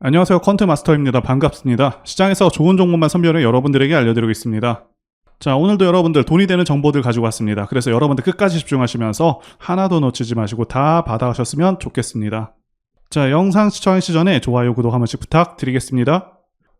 안녕하세요. 퀀트마스터입니다. 반갑습니다. 시장에서 좋은 종목만 선별해 여러분들에게 알려드리고 있습니다. 자, 오늘도 여러분들 돈이 되는 정보들 가지고 왔습니다. 그래서 여러분들 끝까지 집중하시면서 하나도 놓치지 마시고 다 받아가셨으면 좋겠습니다. 자, 영상 시청하시 전에 좋아요, 구독 한 번씩 부탁드리겠습니다.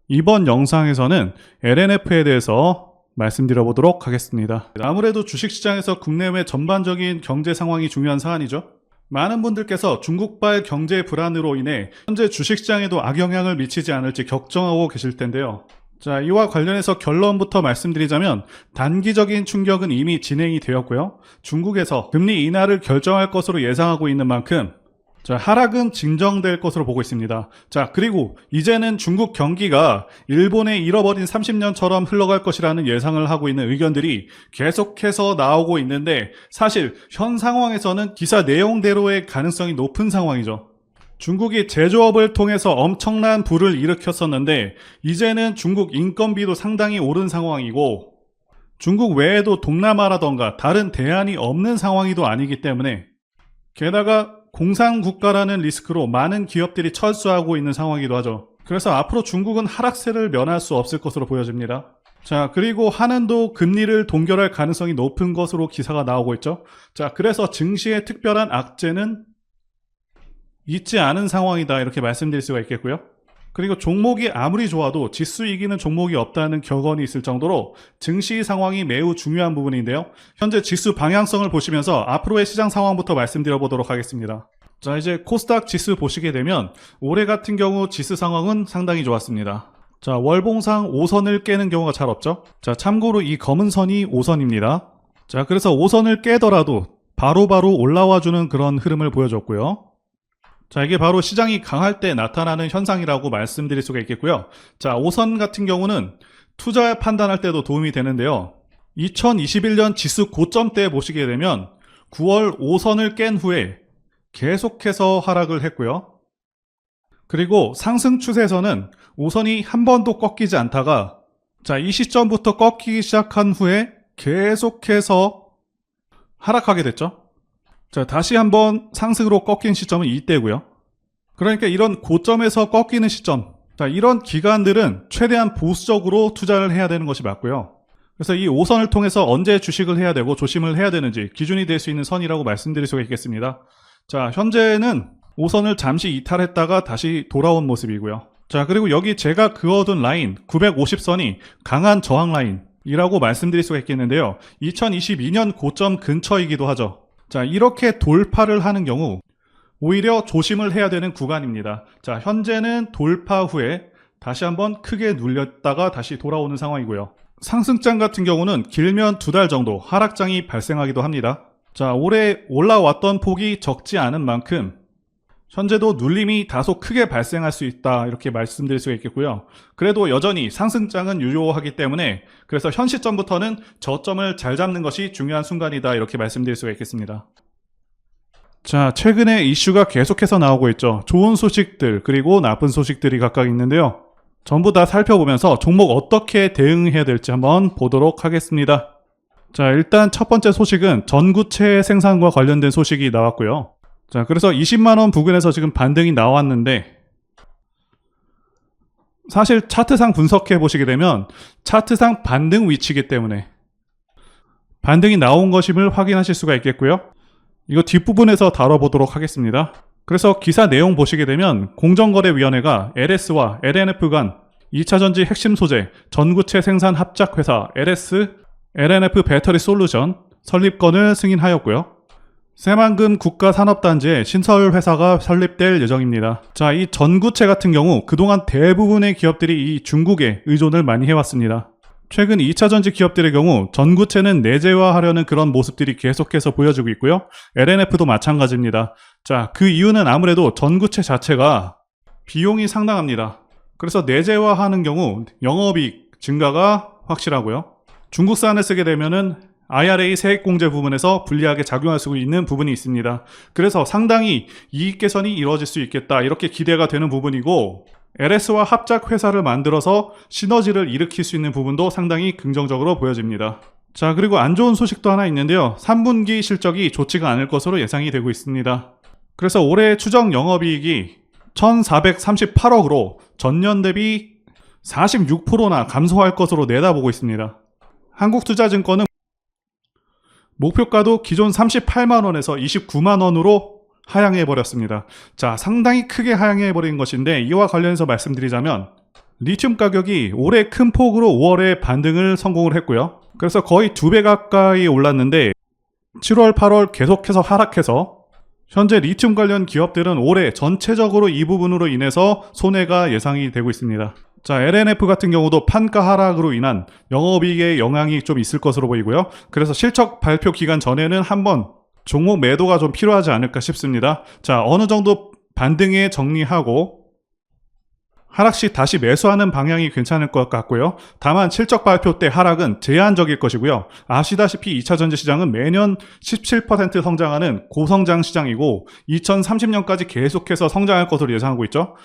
이번 영상에서는 LNF에 대해서 말씀드려보도록 하겠습니다. 아무래도 주식시장에서 국내외 전반적인 경제 상황이 중요한 사안이죠. 많은 분들께서 중국발 경제 불안으로 인해 현재 주식시장에도 악영향을 미치지 않을지 걱정하고 계실 텐데요. 자, 이와 관련해서 결론부터 말씀드리자면 단기적인 충격은 이미 진행이 되었고요. 중국에서 금리 인하를 결정할 것으로 예상하고 있는 만큼 자, 하락은 진정될 것으로 보고 있습니다. 자, 그리고 이제는 중국 경기가 일본의 잃어버린 30년처럼 흘러갈 것이라는 예상을 하고 있는 의견들이 계속해서 나오고 있는데 사실 현 상황에서는 기사 내용대로의 가능성이 높은 상황이죠. 중국이 제조업을 통해서 엄청난 부를 일으켰었는데 이제는 중국 인건비도 상당히 오른 상황이고 중국 외에도 동남아라던가 다른 대안이 없는 상황이도 아니기 때문에 게다가 공산국가라는 리스크로 많은 기업들이 철수하고 있는 상황이기도 하죠. 그래서 앞으로 중국은 하락세를 면할 수 없을 것으로 보여집니다. 자, 그리고 한은도 금리를 동결할 가능성이 높은 것으로 기사가 나오고 있죠. 자, 그래서 증시의 특별한 악재는 있지 않은 상황이다 이렇게 말씀드릴 수가 있겠고요. 그리고 종목이 아무리 좋아도 지수 이기는 종목이 없다는 격언이 있을 정도로 증시 상황이 매우 중요한 부분인데요. 현재 지수 방향성을 보시면서 앞으로의 시장 상황부터 말씀드려 보도록 하겠습니다. 자, 이제 코스닥 지수 보시게 되면 올해 같은 경우 지수 상황은 상당히 좋았습니다. 자, 월봉상 5선을 깨는 경우가 잘 없죠. 자, 참고로 이 검은 선이 5선입니다. 자, 그래서 5선을 깨더라도 바로바로 올라와주는 그런 흐름을 보여줬고요. 자, 이게 바로 시장이 강할 때 나타나는 현상이라고 말씀드릴 수가 있겠고요. 자, 5선 같은 경우는 투자 판단할 때도 도움이 되는데요. 2021년 지수 고점 때 보시게 되면 9월 5선을 깬 후에 계속해서 하락을 했고요. 그리고 상승 추세에서는 5선이 한 번도 꺾이지 않다가 자, 이 시점부터 꺾이기 시작한 후에 계속해서 하락하게 됐죠. 자, 다시 한번 상승으로 꺾인 시점은 이때고요. 그러니까 이런 고점에서 꺾이는 시점, 자, 이런 기간들은 최대한 보수적으로 투자를 해야 되는 것이 맞고요. 그래서 이 5선을 통해서 언제 주식을 해야 되고 조심을 해야 되는지 기준이 될 수 있는 선이라고 말씀드릴 수가 있겠습니다. 자, 현재는 5선을 잠시 이탈했다가 다시 돌아온 모습이고요. 자, 그리고 여기 제가 그어둔 라인 950선이 강한 저항 라인이라고 말씀드릴 수가 있겠는데요. 2022년 고점 근처이기도 하죠. 자, 이렇게 돌파를 하는 경우 오히려 조심을 해야 되는 구간입니다. 자, 현재는 돌파 후에 다시 한번 크게 눌렸다가 다시 돌아오는 상황이고요. 상승장 같은 경우는 길면 2달 정도 하락장이 발생하기도 합니다. 자, 올해 올라왔던 폭이 적지 않은 만큼 현재도 눌림이 다소 크게 발생할 수 있다 이렇게 말씀드릴 수가 있겠고요. 그래도 여전히 상승장은 유효하기 때문에 그래서 현 시점부터는 저점을 잘 잡는 것이 중요한 순간이다 이렇게 말씀드릴 수가 있겠습니다. 자, 최근에 이슈가 계속해서 나오고 있죠. 좋은 소식들 그리고 나쁜 소식들이 각각 있는데요. 전부 다 살펴보면서 종목 어떻게 대응해야 될지 한번 보도록 하겠습니다. 자, 일단 첫 번째 소식은 전구체 생산과 관련된 소식이 나왔고요. 자, 그래서 20만원 부근에서 지금 반등이 나왔는데 사실 차트상 분석해 보시게 되면 차트상 반등 위치이기 때문에 반등이 나온 것임을 확인하실 수가 있겠고요. 이거 뒷부분에서 다뤄보도록 하겠습니다. 그래서 기사 내용 보시게 되면 공정거래위원회가 LS와 LNF 간 2차전지 핵심 소재 전구체 생산 합작회사 LS, LNF 배터리 솔루션 설립건을 승인하였고요. 새만금 국가산업단지에 신설회사가 설립될 예정입니다. 자, 이 전구체 같은 경우 그동안 대부분의 기업들이 이 중국에 의존을 많이 해왔습니다. 최근 2차전지 기업들의 경우 전구체는 내재화하려는 그런 모습들이 계속해서 보여지고 있고요. LNF도 마찬가지입니다. 자, 그 이유는 아무래도 전구체 자체가 비용이 상당합니다. 그래서 내재화하는 경우 영업이익 증가가 확실하고요. 중국산을 쓰게 되면은 IRA 세액공제 부분에서 불리하게 작용할 수 있는 부분이 있습니다. 그래서 상당히 이익 개선이 이루어질 수 있겠다 이렇게 기대가 되는 부분이고 LS와 합작 회사를 만들어서 시너지를 일으킬 수 있는 부분도 상당히 긍정적으로 보여집니다. 자, 그리고 안 좋은 소식도 하나 있는데요. 3분기 실적이 좋지가 않을 것으로 예상이 되고 있습니다. 그래서 올해 추정 영업이익이 1438억으로 전년 대비 46%나 감소할 것으로 내다보고 있습니다. 한국투자증권은 목표가도 기존 38만원에서 29만원으로 하향해버렸습니다. 자, 상당히 크게 하향해버린 것인데 이와 관련해서 말씀드리자면 리튬 가격이 올해 큰 폭으로 5월에 반등을 성공을 했고요. 그래서 거의 2배 가까이 올랐는데 7월, 8월 계속해서 하락해서 현재 리튬 관련 기업들은 올해 전체적으로 이 부분으로 인해서 손해가 예상이 되고 있습니다. 자, LNF 같은 경우도 판가 하락으로 인한 영업이익에 영향이 좀 있을 것으로 보이고요. 그래서 실적 발표 기간 전에는 한번 종목 매도가 좀 필요하지 않을까 싶습니다. 자, 어느 정도 반등에 정리하고 하락 시 다시 매수하는 방향이 괜찮을 것 같고요. 다만 실적 발표 때 하락은 제한적일 것이고요. 아시다시피 2차 전지 시장은 매년 17% 성장하는 고성장 시장이고 2030년까지 계속해서 성장할 것으로 예상하고 있죠.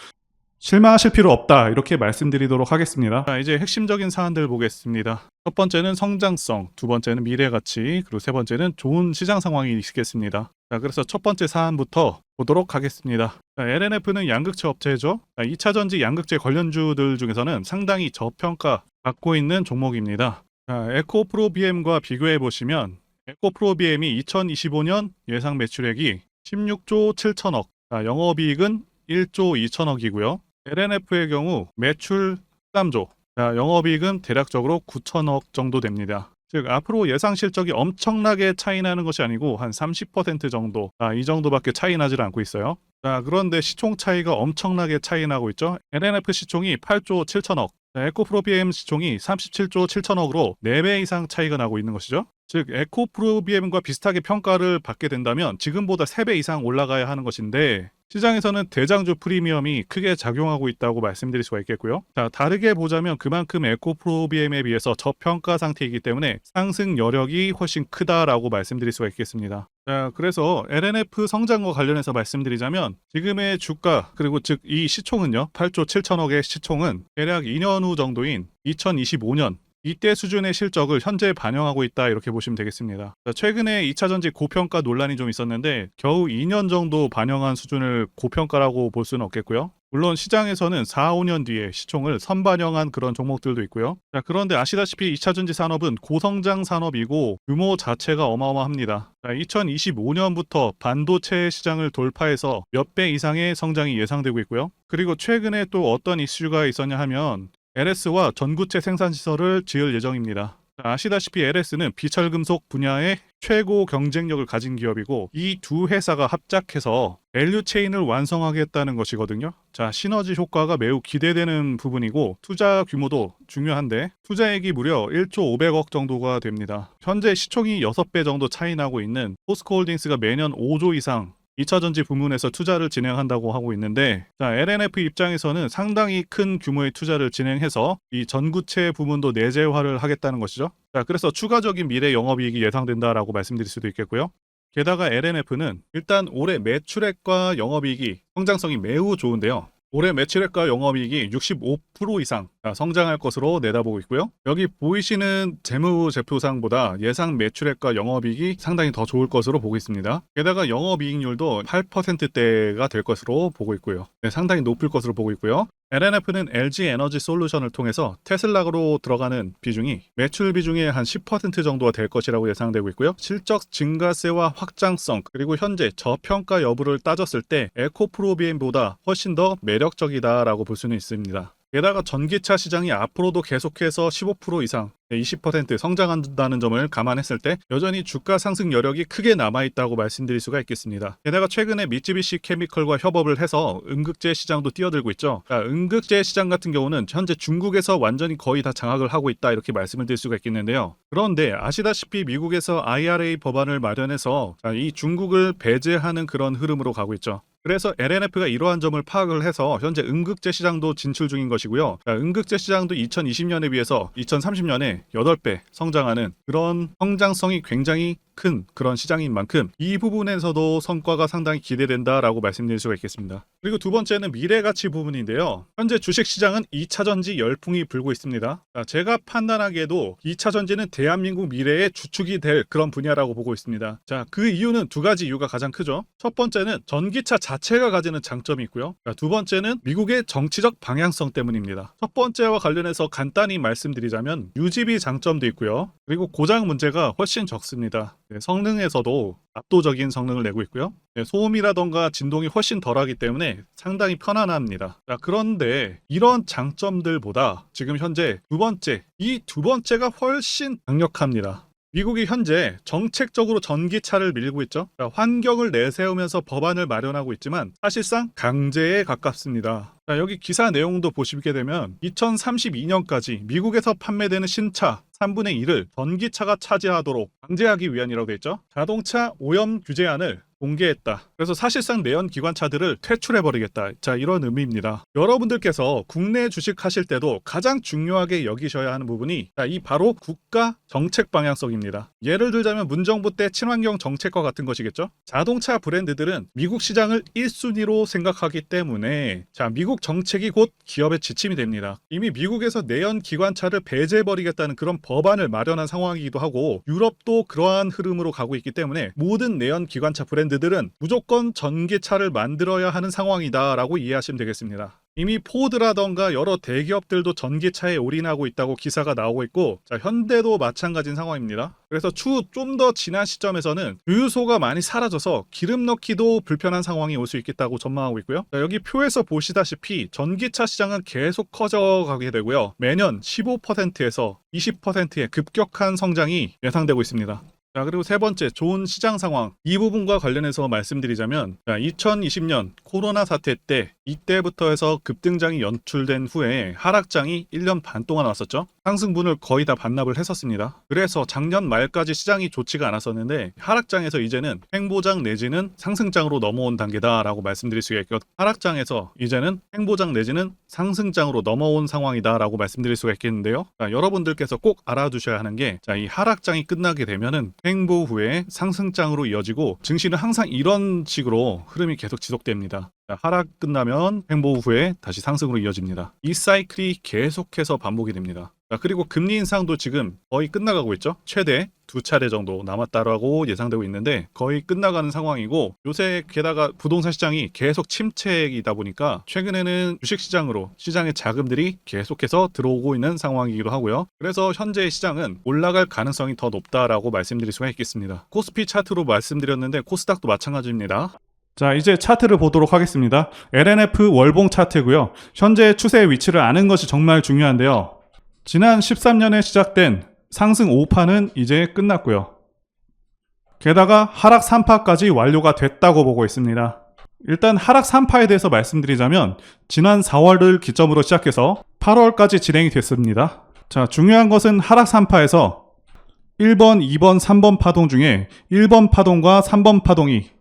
실망하실 필요 없다, 이렇게 말씀드리도록 하겠습니다. 자, 이제 핵심적인 사안들 보겠습니다. 첫 번째는 성장성, 두 번째는 미래가치, 그리고 세 번째는 좋은 시장 상황이 있겠습니다. 자, 그래서 첫 번째 사안부터 보도록 하겠습니다. 자, LNF는 양극재 업체죠. 자, 2차 전지 양극재 관련주들 중에서는 상당히 저평가 받고 있는 종목입니다. 자, 에코프로비엠과 비교해 보시면 에코프로비엠이 2025년 예상 매출액이 16조 7천억, 자, 영업이익은 1조 2천억이고요. LNF의 경우 매출 13조, 자, 영업이익은 대략적으로 9천억 정도 됩니다. 즉 앞으로 예상 실적이 엄청나게 차이 나는 것이 아니고 한 30% 정도, 이 정도밖에 차이 나질 않고 있어요. 자, 그런데 시총 차이가 엄청나게 차이 나고 있죠. LNF 시총이 8조 7천억, 에코프로비엠 시총이 37조 7천억으로 4배 이상 차이가 나고 있는 것이죠. 즉 에코프로비엠과 비슷하게 평가를 받게 된다면 지금보다 3배 이상 올라가야 하는 것인데 시장에서는 대장주 프리미엄이 크게 작용하고 있다고 말씀드릴 수가 있겠고요. 자, 다르게 보자면 그만큼 에코프로비엠에 비해서 저평가 상태이기 때문에 상승 여력이 훨씬 크다라고 말씀드릴 수가 있겠습니다. 자, 그래서 LNF 성장과 관련해서 말씀드리자면 지금의 주가, 그리고 즉 이 시총은요, 8조 7천억의 시총은 대략 2년 후 정도인 2025년 이때 수준의 실적을 현재 반영하고 있다, 이렇게 보시면 되겠습니다. 자, 최근에 2차 전지 고평가 논란이 좀 있었는데 겨우 2년 정도 반영한 수준을 고평가라고 볼 수는 없겠고요. 물론 시장에서는 4, 5년 뒤에 시총을 선반영한 그런 종목들도 있고요. 자, 그런데 아시다시피 2차 전지 산업은 고성장 산업이고 규모 자체가 어마어마합니다. 자, 2025년부터 반도체 시장을 돌파해서 몇 배 이상의 성장이 예상되고 있고요. 그리고 최근에 또 어떤 이슈가 있었냐 하면 LS와 전구체 생산시설을 지을 예정입니다. 아시다시피 LS는 비철금속 분야의 최고 경쟁력을 가진 기업이고 이 두 회사가 합작해서 밸류체인을 완성하겠다는 것이거든요. 자, 시너지 효과가 매우 기대되는 부분이고 투자 규모도 중요한데 투자액이 무려 1조 500억 정도가 됩니다. 현재 시총이 6배 정도 차이 나고 있는 포스코홀딩스가 매년 5조 이상 2차 전지 부문에서 투자를 진행한다고 하고 있는데, 자, LNF 입장에서는 상당히 큰 규모의 투자를 진행해서 이 전구체 부문도 내재화를 하겠다는 것이죠. 자, 그래서 추가적인 미래 영업이익이 예상된다라고 말씀드릴 수도 있겠고요. 게다가 LNF는 일단 올해 매출액과 영업이익이 성장성이 매우 좋은데요. 올해 매출액과 영업이익이 65% 이상 성장할 것으로 내다보고 있고요. 여기 보이시는 재무제표상보다 예상 매출액과 영업이익이 상당히 더 좋을 것으로 보고 있습니다. 게다가 영업이익률도 8%대가 될 것으로 보고 있고요. 네, 상당히 높을 것으로 보고 있고요. LNF는 LG 에너지 솔루션을 통해서 테슬라로 들어가는 비중이 매출 비중의 한 10% 정도가 될 것이라고 예상되고 있고요. 실적 증가세와 확장성, 그리고 현재 저평가 여부를 따졌을 때 에코프로비엠보다 훨씬 더 매력적이다라고 볼 수는 있습니다. 게다가 전기차 시장이 앞으로도 계속해서 15% 이상 20% 성장한다는 점을 감안했을 때 여전히 주가 상승 여력이 크게 남아있다고 말씀드릴 수가 있겠습니다. 게다가 최근에 미쯔비시 케미컬과 협업을 해서 음극재 시장도 뛰어들고 있죠. 자, 음극재 시장 같은 경우는 현재 중국에서 완전히 거의 다 장악을 하고 있다, 이렇게 말씀을 드릴 수가 있겠는데요. 그런데 아시다시피 미국에서 IRA 법안을 마련해서 이 중국을 배제하는 그런 흐름으로 가고 있죠. 그래서 LNF가 이러한 점을 파악을 해서 현재 음극재 시장도 진출 중인 것이고요. 음극재 시장도 2020년에 비해서 2030년에 8배 성장하는 그런 성장성이 굉장히 큰 그런 시장인 만큼 이 부분에서도 성과가 상당히 기대된다라고 말씀드릴 수가 있겠습니다. 그리고 두 번째는 미래가치 부분인데요. 현재 주식시장은 2차전지 열풍이 불고 있습니다. 제가 판단하기에도 2차전지는 대한민국 미래의 주축이 될 그런 분야라고 보고 있습니다. 자, 그 이유는 두 가지 이유가 가장 크죠. 첫 번째는 전기차 자체가 가지는 장점이 있고요. 두 번째는 미국의 정치적 방향성 때문입니다. 첫 번째와 관련해서 간단히 말씀드리자면 유지비 장점도 있고요. 그리고 고장 문제가 훨씬 적습니다. 성능에서도 압도적인 성능을 내고 있고요. 소음이라던가 진동이 훨씬 덜하기 때문에 상당히 편안합니다. 자, 그런데 이런 장점들보다 지금 현재 이 두 번째가 훨씬 강력합니다. 미국이 현재 정책적으로 전기차를 밀고 있죠. 자, 환경을 내세우면서 법안을 마련하고 있지만 사실상 강제에 가깝습니다. 자, 여기 기사 내용도 보시게 되면 2032년까지 미국에서 판매되는 신차 3분의 1을 전기차가 차지하도록 강제하기 위한이라고 되어 있죠. 자동차 오염 규제안을 공개했다. 그래서 사실상 내연 기관차들을 퇴출해버리겠다. 자, 이런 의미입니다. 여러분들께서 국내 주식하실 때도 가장 중요하게 여기셔야 하는 부분이 이 바로 국가 정책 방향성입니다. 예를 들자면 문정부 때 친환경 정책과 같은 것이겠죠. 자동차 브랜드들은 미국 시장을 1순위로 생각하기 때문에 미국 정책이 곧 기업의 지침이 됩니다. 이미 미국에서 내연 기관차를 배제해버리겠다는 그런 법안을 마련한 상황이기도 하고 유럽도 그러한 흐름으로 가고 있기 때문에 모든 내연 기관차 브랜드들은 무조건 전기차를 만들어야 하는 상황이다라고 이해하시면 되겠습니다. 이미 포드라던가 여러 대기업들도 전기차에 올인하고 있다고 기사가 나오고 있고 현대도 마찬가지인 상황입니다. 그래서 추후 좀 더 지난 시점에서는 주유소가 많이 사라져서 기름 넣기도 불편한 상황이 올 수 있겠다고 전망하고 있고요. 여기 표에서 보시다시피 전기차 시장은 계속 커져가게 되고요. 매년 15%에서 20%의 급격한 성장이 예상되고 있습니다. 자, 그리고 세 번째, 좋은 시장 상황. 이 부분과 관련해서 말씀드리자면 2020년 코로나 사태 때 이때부터 해서 급등장이 연출된 후에 하락장이 1년 반 동안 왔었죠. 상승분을 거의 다 반납을 했었습니다. 그래서 작년 말까지 시장이 좋지가 않았었는데 하락장에서 이제는 횡보장 내지는 상승장으로 넘어온 단계다라고 말씀드릴 수가 있고 하락장에서 이제는 횡보장 내지는 상승장으로 넘어온 상황이다라고 말씀드릴 수가 있겠는데요. 여러분들께서 꼭 알아두셔야 하는 게 이 하락장이 끝나게 되면은 횡보 후에 상승장으로 이어지고 증시는 항상 이런 식으로 흐름이 계속 지속됩니다. 하락 끝나면 횡보 후에 다시 상승으로 이어집니다. 이 사이클이 계속해서 반복이 됩니다. 그리고 금리 인상도 지금 거의 끝나가고 있죠. 최대 2차례 정도 남았다라고 예상되고 있는데 거의 끝나가는 상황이고 요새 게다가 부동산 시장이 계속 침체이다 보니까 최근에는 주식시장으로 시장의 자금들이 계속해서 들어오고 있는 상황이기도 하고요. 그래서 현재 시장은 올라갈 가능성이 더 높다라고 말씀드릴 수가 있겠습니다. 코스피 차트로 말씀드렸는데 코스닥도 마찬가지입니다. 자, 이제 차트를 보도록 하겠습니다. LNF 월봉 차트고요. 현재 추세의 위치를 아는 것이 정말 중요한데요. 지난 13년에 시작된 상승 5파는 이제 끝났고요. 게다가 하락 3파까지 완료가 됐다고 보고 있습니다. 일단 하락 3파에 대해서 말씀드리자면 지난 4월을 기점으로 시작해서 8월까지 진행이 됐습니다. 자, 중요한 것은 하락 3파에서 1번, 2번, 3번 파동 중에 1번 파동과 3번 파동이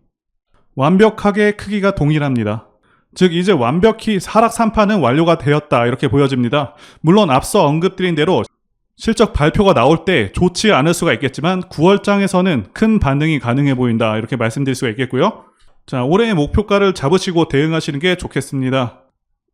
완벽하게 크기가 동일합니다. 즉 이제 완벽히 하락 3파는 완료가 되었다 이렇게 보여집니다. 물론 앞서 언급드린 대로 실적 발표가 나올 때 좋지 않을 수가 있겠지만 9월장에서는 큰 반등이 가능해 보인다 이렇게 말씀드릴 수가 있겠고요. 자, 올해의 목표가를 잡으시고 대응하시는 게 좋겠습니다.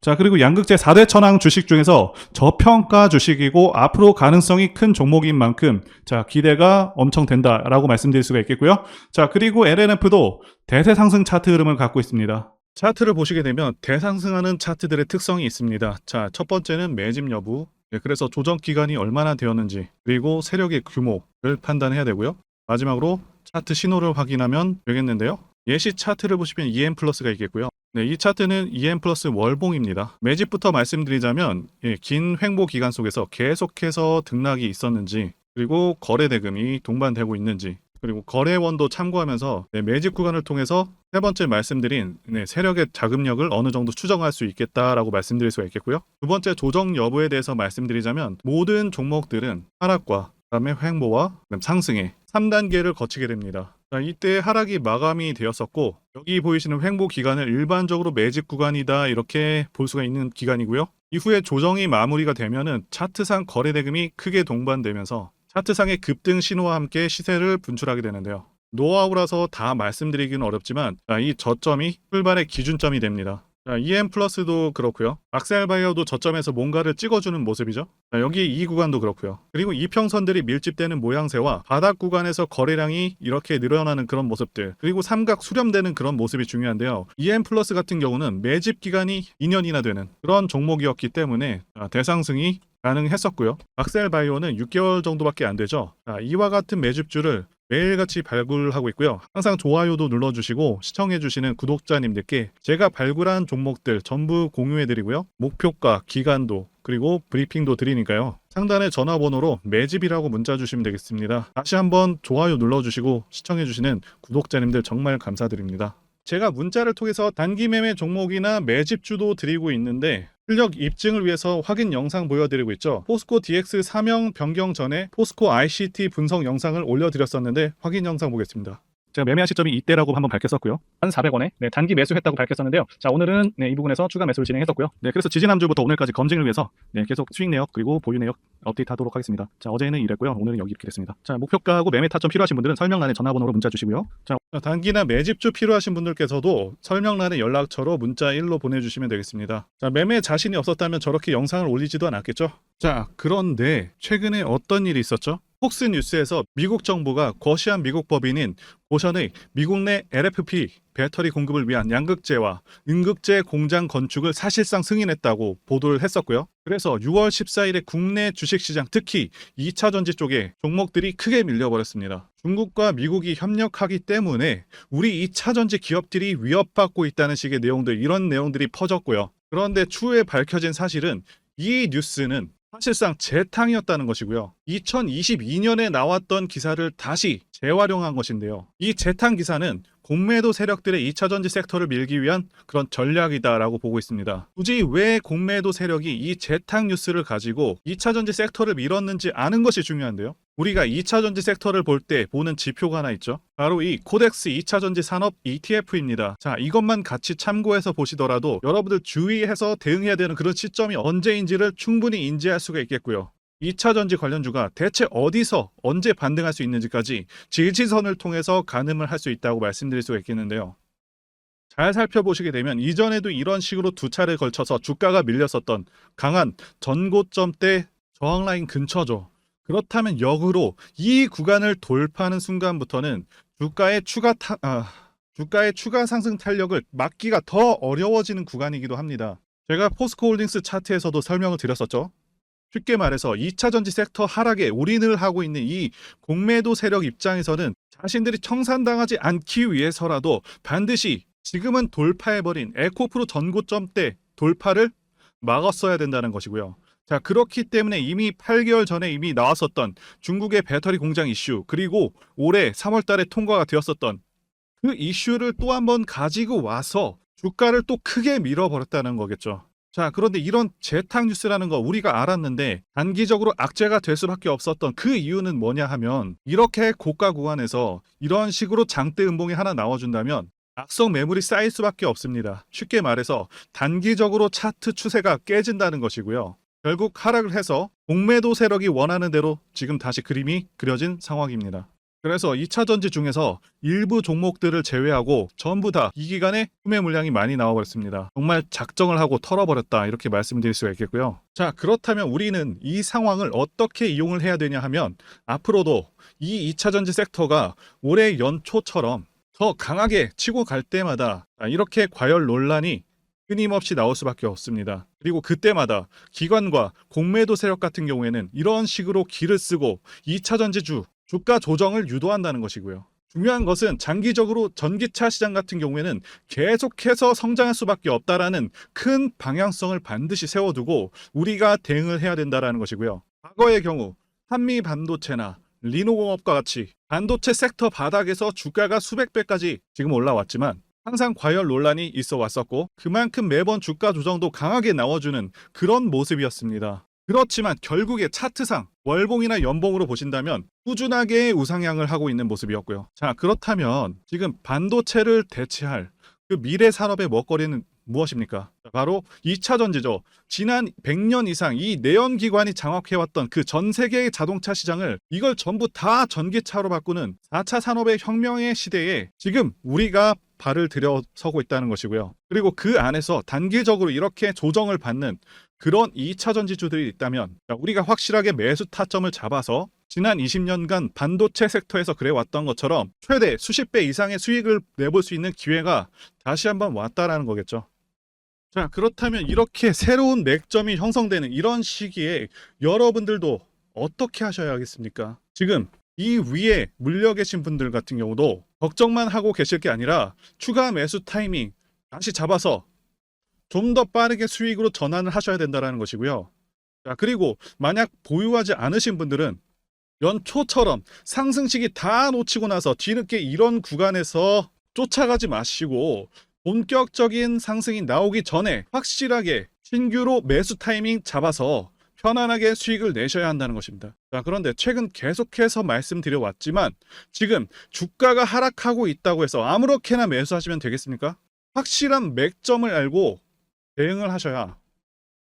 자, 그리고 양극재 4대 천왕 주식 중에서 저평가 주식이고 앞으로 가능성이 큰 종목인 만큼 기대가 엄청 된다라고 말씀드릴 수가 있겠고요. 자, 그리고 LNF도 대세 상승 차트 흐름을 갖고 있습니다. 차트를 보시게 되면 대상승하는 차트들의 특성이 있습니다. 자, 첫 번째는 매집 여부, 그래서 조정 기간이 얼마나 되었는지, 그리고 세력의 규모를 판단해야 되고요. 마지막으로 차트 신호를 확인하면 되겠는데요. 예시 차트를 보시면 EM 플러스가 있겠고요. 이 차트는 EM 플러스 월봉입니다. 매집부터 말씀드리자면 긴 횡보 기간 속에서 계속해서 등락이 있었는지, 그리고 거래 대금이 동반되고 있는지, 그리고 거래원도 참고하면서 매집 구간을 통해서 세 번째 말씀드린 세력의 자금력을 어느 정도 추정할 수 있겠다라고 말씀드릴 수가 있겠고요. 두 번째 조정 여부에 대해서 말씀드리자면 모든 종목들은 하락과 그다음에 횡보와 그다음 상승의 3단계를 거치게 됩니다. 자, 이때 하락이 마감이 되었었고 여기 보이시는 횡보 기간을 일반적으로 매집 구간이다 이렇게 볼 수가 있는 기간이고요. 이후에 조정이 마무리가 되면은 차트상 거래 대금이 크게 동반되면서 차트상의 급등 신호와 함께 시세를 분출하게 되는데요. 노하우라서 다 말씀드리기는 어렵지만 이 저점이 출발의 기준점이 됩니다. EM 플러스도 그렇고요. 악셀바이어도 저점에서 뭔가를 찍어주는 모습이죠. 여기 이 구간도 그렇고요. 그리고 이평선들이 밀집되는 모양새와 바닥 구간에서 거래량이 이렇게 늘어나는 그런 모습들, 그리고 삼각 수렴되는 그런 모습이 중요한데요. EM 플러스 같은 경우는 매집 기간이 2년이나 되는 그런 종목이었기 때문에 대상승이 가능했었고요. 악셀바이오는 6개월 정도밖에 안 되죠. 이와 같은 매집주를 매일같이 발굴하고 있고요. 항상 좋아요도 눌러주시고 시청해주시는 구독자님들께 제가 발굴한 종목들 전부 공유해드리고요. 목표가, 기간도, 그리고 브리핑도 드리니까요. 상단의 전화번호로 매집이라고 문자 주시면 되겠습니다. 다시 한번 좋아요 눌러주시고 시청해주시는 구독자님들 정말 감사드립니다. 제가 문자를 통해서 단기 매매 종목이나 매집주도 드리고 있는데 실력 입증을 위해서 확인 영상 보여드리고 있죠. 포스코 DX 사명 변경 전에 포스코 ICT 분석 영상을 올려드렸었는데 확인 영상 보겠습니다. 제가 매매한 시점이 이때라고 한번 밝혔었고요. 1,400원에 단기 매수했다고 밝혔었는데요. 자, 오늘은 이 부분에서 추가 매수를 진행했었고요. 그래서 지지난주부터 오늘까지 검증을 위해서 계속 수익 내역 그리고 보유 내역 업데이트 하도록 하겠습니다. 자, 어제는 이랬고요. 오늘은 여기 이렇게 됐습니다. 자, 목표가하고 매매 타점 필요하신 분들은 설명란에 전화번호로 문자 주시고요. 자, 단기나 매집주 필요하신 분들께서도 설명란에 연락처로 문자 1로 보내주시면 되겠습니다. 자, 매매 자신이 없었다면 저렇게 영상을 올리지도 않았겠죠. 자, 그런데 최근에 어떤 일이 있었죠? 폭스뉴스에서 미국 정부가 거시한 미국 법인인 고션의 미국 내 LFP 배터리 공급을 위한 양극재와 음극재 공장 건축을 사실상 승인했다고 보도를 했었고요. 그래서 6월 14일에 국내 주식시장 특히 2차전지 쪽에 종목들이 크게 밀려버렸습니다. 중국과 미국이 협력하기 때문에 우리 2차전지 기업들이 위협받고 있다는 식의 내용들, 이런 내용들이 퍼졌고요. 그런데 추후에 밝혀진 사실은 이 뉴스는 사실상 재탕이었다는 것이고요. 2022년에 나왔던 기사를 다시 재활용한 것인데요. 이 재탕 기사는 공매도 세력들의 2차전지 섹터를 밀기 위한 그런 전략이다라고 보고 있습니다. 굳이 왜 공매도 세력이 이 재탕 뉴스를 가지고 2차전지 섹터를 밀었는지 아는 것이 중요한데요. 우리가 2차전지 섹터를 볼 때 보는 지표가 하나 있죠. 바로 이 코덱스 2차전지 산업 ETF입니다. 자, 이것만 같이 참고해서 보시더라도 여러분들 주의해서 대응해야 되는 그런 시점이 언제인지를 충분히 인지할 수가 있겠고요. 2차전지 관련주가 대체 어디서 언제 반등할 수 있는지까지 지지선을 통해서 가늠을 할 수 있다고 말씀드릴 수가 있겠는데요. 잘 살펴보시게 되면 이전에도 이런 식으로 두 차례 걸쳐서 주가가 밀렸었던 강한 전고점대 저항라인 근처죠. 그렇다면 역으로 이 구간을 돌파하는 순간부터는 주가의 추가 상승 탄력을 막기가 더 어려워지는 구간이기도 합니다. 제가 포스코홀딩스 차트에서도 설명을 드렸었죠. 쉽게 말해서 2차전지 섹터 하락에 올인을 하고 있는 이 공매도 세력 입장에서는 자신들이 청산당하지 않기 위해서라도 반드시 지금은 돌파해버린 에코프로 전고점대 돌파를 막았어야 된다는 것이고요. 자, 그렇기 때문에 이미 8개월 전에 이미 나왔었던 중국의 배터리 공장 이슈, 그리고 올해 3월 달에 통과가 되었었던 그 이슈를 또 한번 가지고 와서 주가를 또 크게 밀어버렸다는 거겠죠. 자, 그런데 이런 재탕 뉴스라는 거 우리가 알았는데 단기적으로 악재가 될 수밖에 없었던 그 이유는 뭐냐 하면, 이렇게 고가 구간에서 이런 식으로 장대 음봉이 하나 나와준다면 악성 매물이 쌓일 수밖에 없습니다. 쉽게 말해서 단기적으로 차트 추세가 깨진다는 것이고요. 결국 하락을 해서 공매도 세력이 원하는 대로 지금 다시 그림이 그려진 상황입니다. 그래서 2차전지 중에서 일부 종목들을 제외하고 전부 다 이 기간에 구매 물량이 많이 나와버렸습니다. 정말 작정을 하고 털어버렸다, 이렇게 말씀드릴 수가 있겠고요. 자, 그렇다면 우리는 이 상황을 어떻게 이용을 해야 되냐 하면, 앞으로도 이 2차전지 섹터가 올해 연초처럼 더 강하게 치고 갈 때마다 이렇게 과열 논란이 끊임없이 나올 수밖에 없습니다. 그리고 그때마다 기관과 공매도 세력 같은 경우에는 이런 식으로 기를 쓰고 2차전지주 주가 조정을 유도한다는 것이고요. 중요한 것은 장기적으로 전기차 시장 같은 경우에는 계속해서 성장할 수밖에 없다라는 큰 방향성을 반드시 세워두고 우리가 대응을 해야 된다는 것이고요. 과거의 경우 한미 반도체나 리노공업과 같이 반도체 섹터 바닥에서 주가가 수백 배까지 지금 올라왔지만 항상 과열 논란이 있어 왔었고, 그만큼 매번 주가 조정도 강하게 나와주는 그런 모습이었습니다. 그렇지만 결국에 차트상 월봉이나 연봉으로 보신다면 꾸준하게 우상향을 하고 있는 모습이었고요. 자, 그렇다면 지금 반도체를 대체할 그 미래 산업의 먹거리는 무엇입니까? 바로 2차 전지죠. 지난 100년 이상 이 내연기관이 장악해왔던 그 전 세계의 자동차 시장을 이걸 전부 다 전기차로 바꾸는 4차 산업의 혁명의 시대에 지금 우리가 발을 들여서고 있다는 것이고요. 그리고 그 안에서 단기적으로 이렇게 조정을 받는 그런 2차 전지주들이 있다면 우리가 확실하게 매수 타점을 잡아서 지난 20년간 반도체 섹터에서 그래왔던 것처럼 최대 수십 배 이상의 수익을 내볼 수 있는 기회가 다시 한번 왔다라는 거겠죠. 자, 그렇다면 이렇게 새로운 맥점이 형성되는 이런 시기에 여러분들도 어떻게 하셔야겠습니까? 지금 이 위에 물려 계신 분들 같은 경우도 걱정만 하고 계실 게 아니라 추가 매수 타이밍 다시 잡아서 좀 더 빠르게 수익으로 전환을 하셔야 된다는 것이고요. 자, 그리고 만약 보유하지 않으신 분들은 연초처럼 상승시기 다 놓치고 나서 뒤늦게 이런 구간에서 쫓아가지 마시고 본격적인 상승이 나오기 전에 확실하게 신규로 매수 타이밍 잡아서 편안하게 수익을 내셔야 한다는 것입니다. 자, 그런데 최근 계속해서 말씀드려왔지만 지금 주가가 하락하고 있다고 해서 아무렇게나 매수하시면 되겠습니까? 확실한 맥점을 알고 대응을 하셔야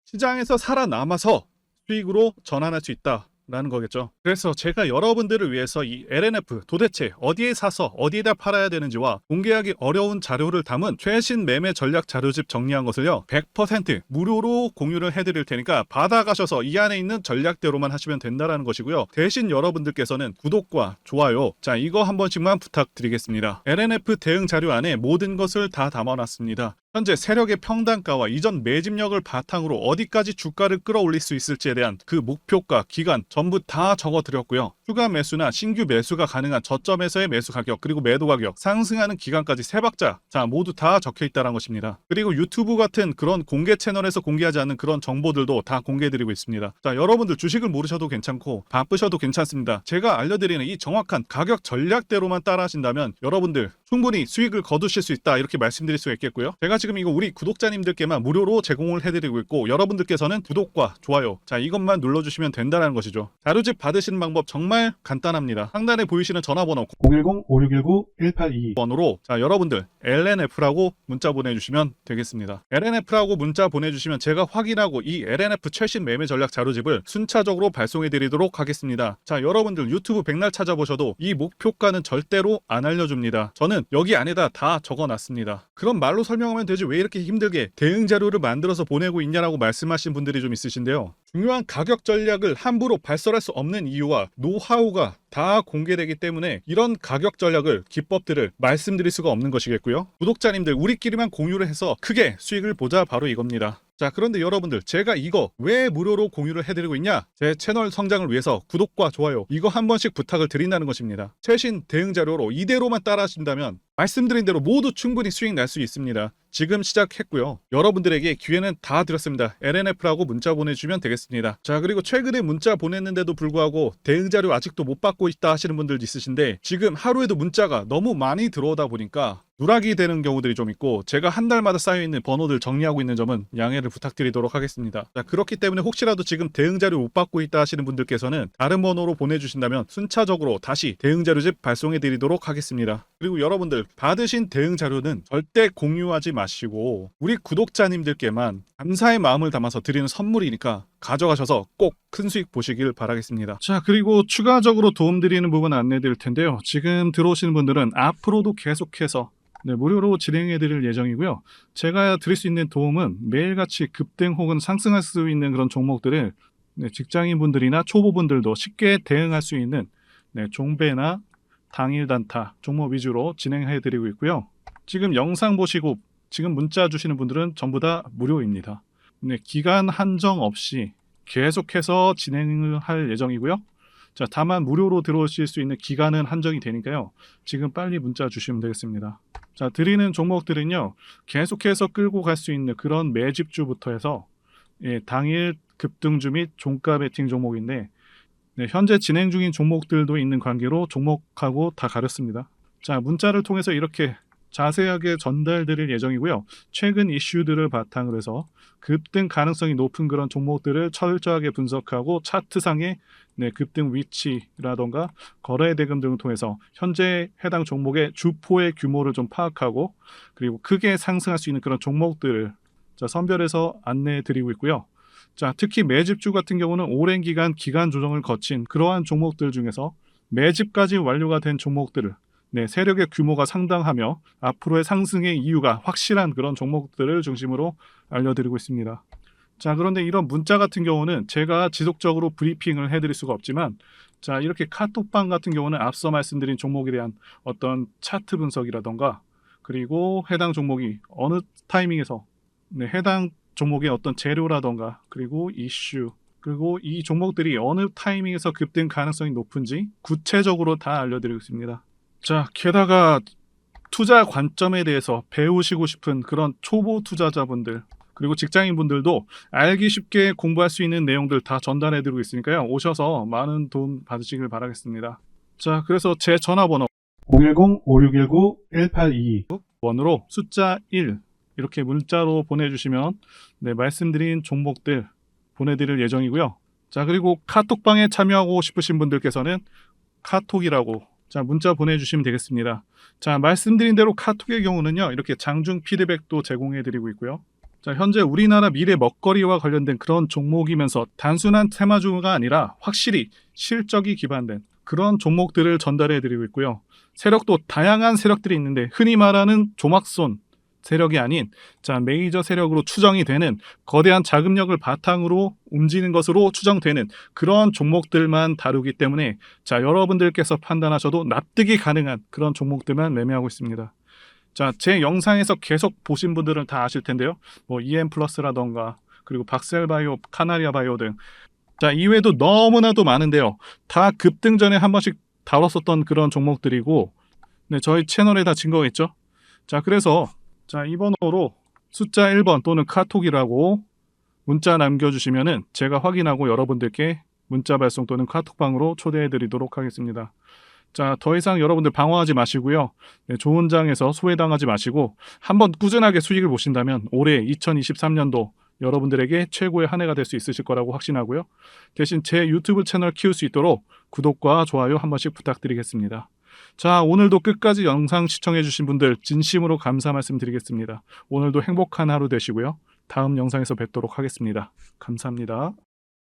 시장에서 살아남아서 수익으로 전환할 수 있다라는 거겠죠. 그래서 제가 여러분들을 위해서 이 LNF 도대체 어디에 사서 어디에다 팔아야 되는지와 공개하기 어려운 자료를 담은 최신 매매 전략 자료집 정리한 것을요 100% 무료로 공유를 해드릴 테니까 받아가셔서 이 안에 있는 전략대로만 하시면 된다라는 것이고요. 대신 여러분들께서는 구독과 좋아요, 자 이거 한 번씩만 부탁드리겠습니다. LNF 대응 자료 안에 모든 것을 다 담아놨습니다. 현재 세력의 평단가와 이전 매집력을 바탕으로 어디까지 주가를 끌어올릴 수 있을지에 대한 그 목표가, 기간 전부 다 적어드렸고요. 추가 매수나 신규 매수가 가능한 저점에서의 매수 가격, 그리고 매도 가격, 상승하는 기간까지 세 박자 자 모두 다 적혀있다는 것입니다. 그리고 유튜브 같은 그런 공개 채널에서 공개하지 않는 그런 정보들도 다 공개해드리고 있습니다. 자, 여러분들 주식을 모르셔도 괜찮고 바쁘셔도 괜찮습니다. 제가 알려드리는 이 정확한 가격 전략대로만 따라하신다면 여러분들 충분히 수익을 거두실 수 있다 이렇게 말씀드릴 수가 있겠고요. 제가 지금 이거 우리 구독자님들께만 무료로 제공을 해드리고 있고 여러분들께서는 구독과 좋아요 자 이것만 눌러주시면 된다는 것이죠. 자료집 받으시는 방법 정말 간단합니다. 상단에 보이시는 전화번호 010-5619-1822번으로 자 여러분들 LNF라고 문자 보내주시면 되겠습니다. LNF라고 문자 보내주시면 제가 확인하고 이 LNF 최신 매매 전략 자료집을 순차적으로 발송해드리도록 하겠습니다. 자 여러분들 유튜브 백날 찾아보셔도 이 목표가는 절대로 안 알려줍니다. 저는 여기 안에다 다 적어놨습니다. 그럼 말로 설명하면 되지 왜 이렇게 힘들게 대응 자료를 만들어서 보내고 있냐라고 말씀하신 분들이 좀 있으신데요. 중요한 가격 전략을 함부로 발설할 수 없는 이유와 노하우가 다 공개되기 때문에 이런 가격 전략을 기법들을 말씀드릴 수가 없는 것이겠고요. 구독자님들 우리끼리만 공유를 해서 크게 수익을 보자 바로 이겁니다. 자 그런데 여러분들 제가 이거 왜 무료로 공유를 해드리고 있냐? 제 채널 성장을 위해서 구독과 좋아요 이거 한 번씩 부탁을 드린다는 것입니다. 최신 대응 자료로 이대로만 따라하신다면 말씀드린 대로 모두 충분히 수익 날 수 있습니다. 지금 시작했고요. 여러분들에게 기회는 다 드렸습니다. LNF라고 문자 보내주시면 되겠습니다. 자 그리고 최근에 문자 보냈는데도 불구하고 대응 자료 아직도 못 받고 있다 하시는 분들 있으신데 지금 하루에도 문자가 너무 많이 들어오다 보니까 누락이 되는 경우들이 좀 있고 제가 한 달마다 쌓여있는 번호들 정리하고 있는 점은 양해를 부탁드리도록 하겠습니다. 자, 그렇기 때문에 혹시라도 지금 대응자료 못 받고 있다 하시는 분들께서는 다른 번호로 보내주신다면 순차적으로 다시 대응자료집 발송해드리도록 하겠습니다. 그리고 여러분들 받으신 대응자료는 절대 공유하지 마시고 우리 구독자님들께만 감사의 마음을 담아서 드리는 선물이니까 가져가셔서 꼭 큰 수익 보시길 바라겠습니다. 자 그리고 추가적으로 도움드리는 부분 안내해 드릴 텐데요. 지금 들어오시는 분들은 앞으로도 계속해서 무료로 진행해 드릴 예정이고요. 제가 드릴 수 있는 도움은 매일같이 급등 혹은 상승할 수 있는 그런 종목들을 직장인분들이나 초보분들도 쉽게 대응할 수 있는 종배나 당일 단타 종목 위주로 진행해 드리고 있고요. 지금 영상 보시고 지금 문자 주시는 분들은 전부 다 무료입니다. 기간 한정 없이 계속해서 진행을 할 예정이고요. 자, 다만 무료로 들어오실 수 있는 기간은 한정이 되니까요. 지금 빨리 문자 주시면 되겠습니다. 자, 드리는 종목들은요. 계속해서 끌고 갈 수 있는 그런 매집주부터 해서 당일 급등주 및 종가 베팅 종목인데 현재 진행 중인 종목들도 있는 관계로 종목하고 다 가렸습니다. 자, 문자를 통해서 이렇게 자세하게 전달드릴 예정이고요. 최근 이슈들을 바탕으로 해서 급등 가능성이 높은 그런 종목들을 철저하게 분석하고 차트상의 급등 위치라던가 거래 대금 등을 통해서 현재 해당 종목의 주포의 규모를 좀 파악하고 그리고 크게 상승할 수 있는 그런 종목들을 선별해서 안내해 드리고 있고요. 자, 특히 매집주 같은 경우는 오랜 기간 조정을 거친 그러한 종목들 중에서 매집까지 완료가 된 종목들을 세력의 규모가 상당하며 앞으로의 상승의 이유가 확실한 그런 종목들을 중심으로 알려드리고 있습니다. 자, 그런데 이런 문자 같은 경우는 제가 지속적으로 브리핑을 해드릴 수가 없지만 자, 이렇게 카톡방 같은 경우는 앞서 말씀드린 종목에 대한 어떤 차트 분석이라던가 그리고 해당 종목이 어느 타이밍에서 해당 종목의 어떤 재료라던가 그리고 이슈 그리고 이 종목들이 어느 타이밍에서 급등 가능성이 높은지 구체적으로 다 알려드리고 있습니다. 자, 게다가 투자 관점에 대해서 배우시고 싶은 그런 초보 투자자분들 그리고 직장인분들도 알기 쉽게 공부할 수 있는 내용들 다 전달해드리고 있으니까요. 오셔서 많은 도움 받으시길 바라겠습니다. 자, 그래서 제 전화번호 010-5619-1822번으로 숫자 1 이렇게 문자로 보내주시면 말씀드린 종목들 보내드릴 예정이고요. 자, 그리고 카톡방에 참여하고 싶으신 분들께서는 카톡이라고 문자 보내주시면 되겠습니다. 자, 말씀드린 대로 카톡의 경우는요, 이렇게 장중 피드백도 제공해드리고 있고요. 자, 현재 우리나라 미래 먹거리와 관련된 그런 종목이면서 단순한 테마주가 아니라 확실히 실적이 기반된 그런 종목들을 전달해드리고 있고요. 세력도 다양한 세력들이 있는데 흔히 말하는 조막손 세력이 아닌 메이저 세력으로 추정이 되는 거대한 자금력을 바탕으로 움직이는 것으로 추정되는 그런 종목들만 다루기 때문에 여러분들께서 판단하셔도 납득이 가능한 그런 종목들만 매매하고 있습니다. 자, 제 영상에서 계속 보신 분들은 다 아실 텐데요. EM플러스라던가 그리고 박셀바이오, 카나리아바이오 등 이외에도 너무나도 많은데요. 다 급등 전에 한 번씩 다뤘었던 그런 종목들이고 저희 채널에 다 증거가 있죠. 자, 그래서 이 번호로 숫자 1번 또는 카톡이라고 문자 남겨주시면은 제가 확인하고 여러분들께 문자 발송 또는 카톡방으로 초대해 드리도록 하겠습니다. 자, 더 이상 여러분들 방황하지 마시고요. 좋은 장에서 소외당하지 마시고 한번 꾸준하게 수익을 보신다면 올해 2023년도 여러분들에게 최고의 한 해가 될 수 있으실 거라고 확신하고요. 대신 제 유튜브 채널 키울 수 있도록 구독과 좋아요 한 번씩 부탁드리겠습니다. 자, 오늘도 끝까지 영상 시청해주신 분들 진심으로 감사 말씀드리겠습니다. 오늘도 행복한 하루 되시고요. 다음 영상에서 뵙도록 하겠습니다. 감사합니다.